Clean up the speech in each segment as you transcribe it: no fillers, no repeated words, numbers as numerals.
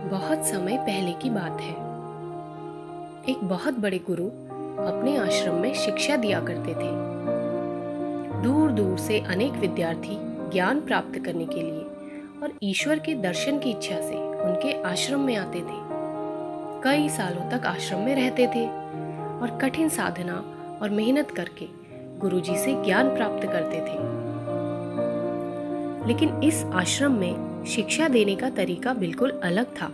बहुत समय पहले की बात है। एक बहुत बड़े गुरु अपने आश्रम में शिक्षा दिया करते थे। दूर दूर से अनेक विद्यार्थी ज्ञान प्राप्त करने के लिए और ईश्वर के दर्शन की इच्छा से उनके आश्रम में आते थे। कई सालों तक आश्रम में रहते थे और कठिन साधना और मेहनत करके गुरुजी से ज्ञान प्राप्त करते थे। लेकिन इस आश्रम में शिक्षा देने का तरीका बिल्कुल अलग था।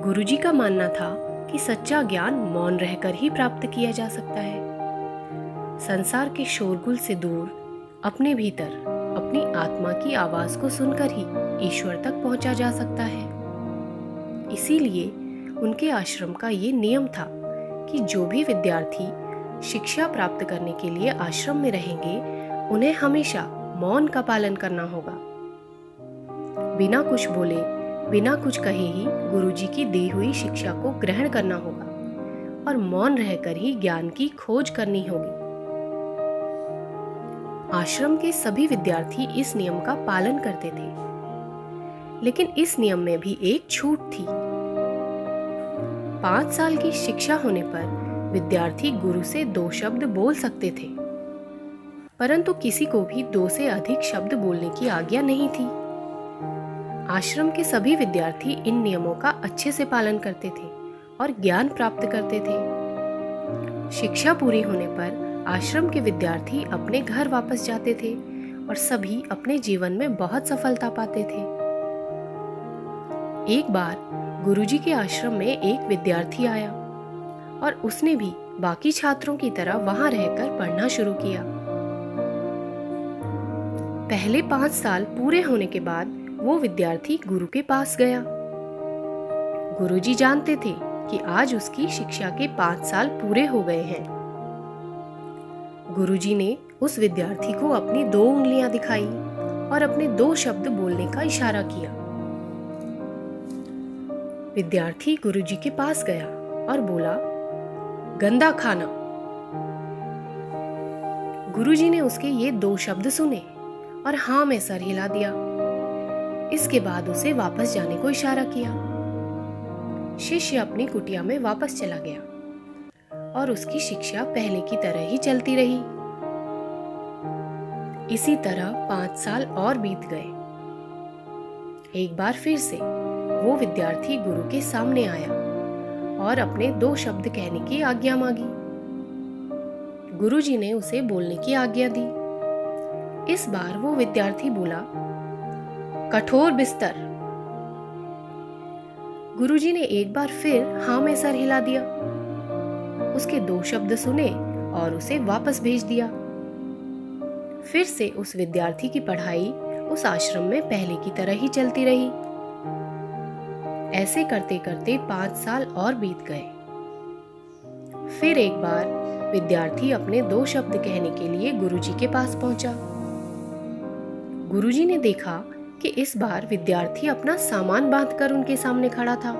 गुरुजी का मानना था कि सच्चा ज्ञान मौन रहकर ही प्राप्त किया जा सकता है। संसार के शोरगुल से दूर अपने भीतर अपनी आत्मा की आवाज को सुनकर ही ईश्वर तक पहुंचा जा सकता है। इसीलिए उनके आश्रम का ये नियम था कि जो भी विद्यार्थी शिक्षा प्राप्त करने के लिए आश्रम में रहेंगे, उन्हें हमेशा मौन का पालन करना होगा। बिना कुछ बोले, बिना कुछ कहे ही गुरुजी की दी हुई शिक्षा को ग्रहण करना होगा और मौन रहकर ही ज्ञान की खोज करनी होगी। आश्रम के सभी विद्यार्थी इस नियम का पालन करते थे, लेकिन इस नियम में भी एक छूट थी। 5 साल की शिक्षा होने पर विद्यार्थी गुरु से 2 शब्द बोल सकते थे, परंतु किसी को भी 2 से अधिक शब्द बोलने की आज्ञा नहीं थी। आश्रम के सभी विद्यार्थी इन नियमों का अच्छे से पालन करते थे और ज्ञान प्राप्त करते थे। शिक्षा पूरी होने पर आश्रम के विद्यार्थी अपने घर वापस जाते थे और सभी अपने जीवन में बहुत सफलता पाते थे। एक बार गुरुजी के आश्रम में एक विद्यार्थी आया और उसने भी बाकी छात्रों की तरह वहां रहकर पढ़ना शुरू किया। पहले 5 साल पूरे होने के बाद वो विद्यार्थी गुरु के पास गया। गुरुजी जानते थे कि आज उसकी शिक्षा के 5 साल पूरे हो गए हैं। गुरुजी ने उस विद्यार्थी को अपनी 2 उंगलियां दिखाई और अपने 2 शब्द बोलने का इशारा किया। विद्यार्थी गुरुजी के पास गया और बोला, गंदा खाना। गुरुजी ने उसके ये 2 शब्द सुने और हाँ में सर हिला दिया। इसके बाद उसे वापस जाने को इशारा किया। शिष्य अपनी कुटिया में वापस चला गया और उसकी शिक्षा पहले की तरह ही चलती रही। इसी तरह 5 साल और बीत गए। एक बार फिर से वो विद्यार्थी गुरु के सामने आया और अपने 2 शब्द कहने की आज्ञा मांगी। गुरुजी ने उसे बोलने की आज्ञा दी। इस बार वो विद्यार्थी बोला, कठोर बिस्तर। गुरुजी ने एक बार फिर हाँ में सर हिला दिया। उसके 2 शब्द सुने और उसे वापस भेज दिया। फिर से उस विद्यार्थी की पढ़ाई उस आश्रम में पहले की तरह ही चलती रही। ऐसे करते करते 5 साल और बीत गए। फिर एक बार विद्यार्थी अपने 2 शब्द कहने के लिए गुरुजी के पास पहुंचा। गुरुजी ने देखा कि इस बार विद्यार्थी अपना सामान बांधकर उनके सामने खड़ा था।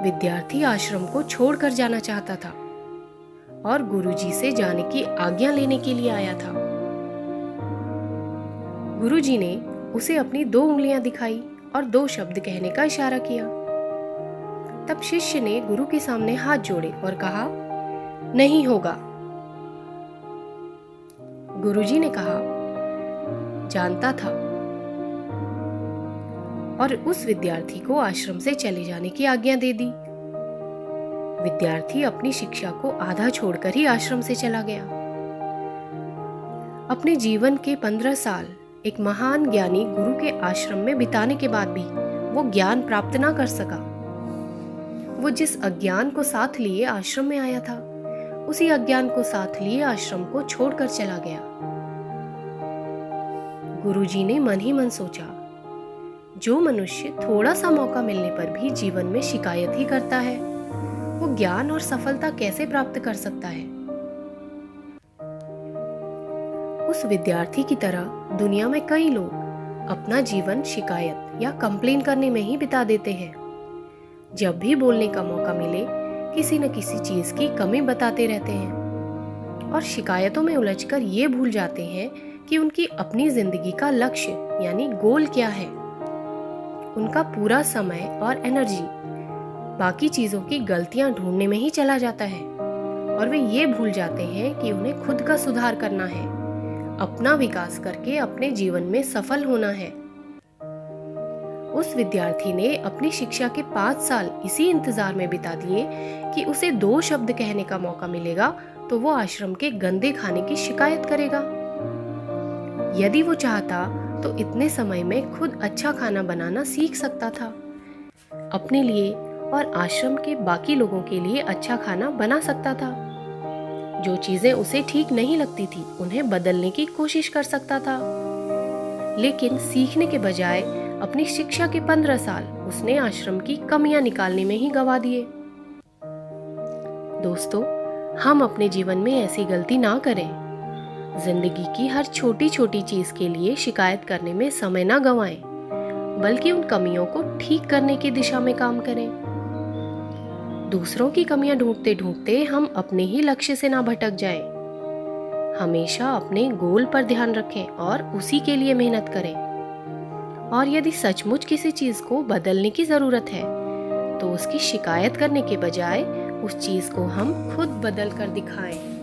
विद्यार्थी आश्रम को छोड़कर जाना चाहता था और गुरुजी से जाने की आज्ञा लेने के लिए आया था। गुरुजी ने उसे अपनी 2 उंगलियां दिखाई और 2 शब्द कहने का इशारा किया। तब शिष्य ने गुरु के सामने हाथ जोड़े और कहा, नहीं होगा। गुरुजी ने कहा, जानता था, और उस विद्यार्थी को आश्रम से चले जाने की आज्ञा दे दी। विद्यार्थी अपनी शिक्षा को आधा छोड़कर ही आश्रम से चला गया। अपने जीवन के 15 साल एक महान ज्ञानी गुरु के आश्रम में बिताने के बाद भी वो ज्ञान प्राप्त ना कर सका। वो जिस अज्ञान को साथ लिए आश्रम में आया था, उसी अज्ञान को साथ लिए आश्रम को छोड़कर चला गया। गुरुजी ने मन ही मन सोचा, जो मनुष्य थोड़ा सा मौका मिलने पर भी जीवन में शिकायत ही करता है, वो ज्ञान और सफलता कैसे प्राप्त कर सकता है। उस विद्यार्थी की तरह दुनिया में कई लोग अपना जीवन शिकायत या कंप्लेन करने में ही बिता देते हैं। जब भी बोलने का मौका मिले, किसी न किसी चीज की कमी बताते रहते हैं और शिकायतों में उलझकर ये भूल जाते हैं कि उनकी अपनी जिंदगी का लक्ष्य यानी गोल क्या है। उनका पूरा समय और एनर्जी बाकी चीज़ों की गलतियां ढूंढने में ही चला जाता है और वे ये भूल जाते हैं कि उन्हें खुद का सुधार करना है, अपना विकास करके अपने जीवन में सफल होना है। उस विद्यार्थी ने अपनी शिक्षा के 5 साल इसी इंतजार में बिता दिए कि उसे 2 शब्द कहने का मौका मिलेगा तो वो आश्रम के गंदे खाने की शिकायत करेगा। यदि वो चाहता तो इतने समय में खुद अच्छा खाना बनाना सीख सकता था, अपने लिए और आश्रम के बाकी लोगों के लिए अच्छा खाना बना सकता था। जो चीजें उसे ठीक नहीं लगती थी उन्हें बदलने की कोशिश कर सकता था। लेकिन सीखने के बजाय अपनी शिक्षा के 15 साल उसने आश्रम की कमियां निकालने में ही गंवा दिए। दोस्तों, हम अपने जीवन में ऐसी गलती ना करें। जिंदगी की हर छोटी छोटी चीज के लिए शिकायत करने में समय ना गंवाएं, बल्कि उन कमियों को ठीक करने की दिशा में काम करें। दूसरों की कमियां ढूंढते ढूंढते हम अपने ही लक्ष्य से ना भटक जाएं। हमेशा अपने गोल पर ध्यान रखें और उसी के लिए मेहनत करें। और यदि सचमुच किसी चीज को बदलने की जरूरत है तो उसकी शिकायत करने के बजाय उस चीज को हम खुद बदल कर दिखाएं।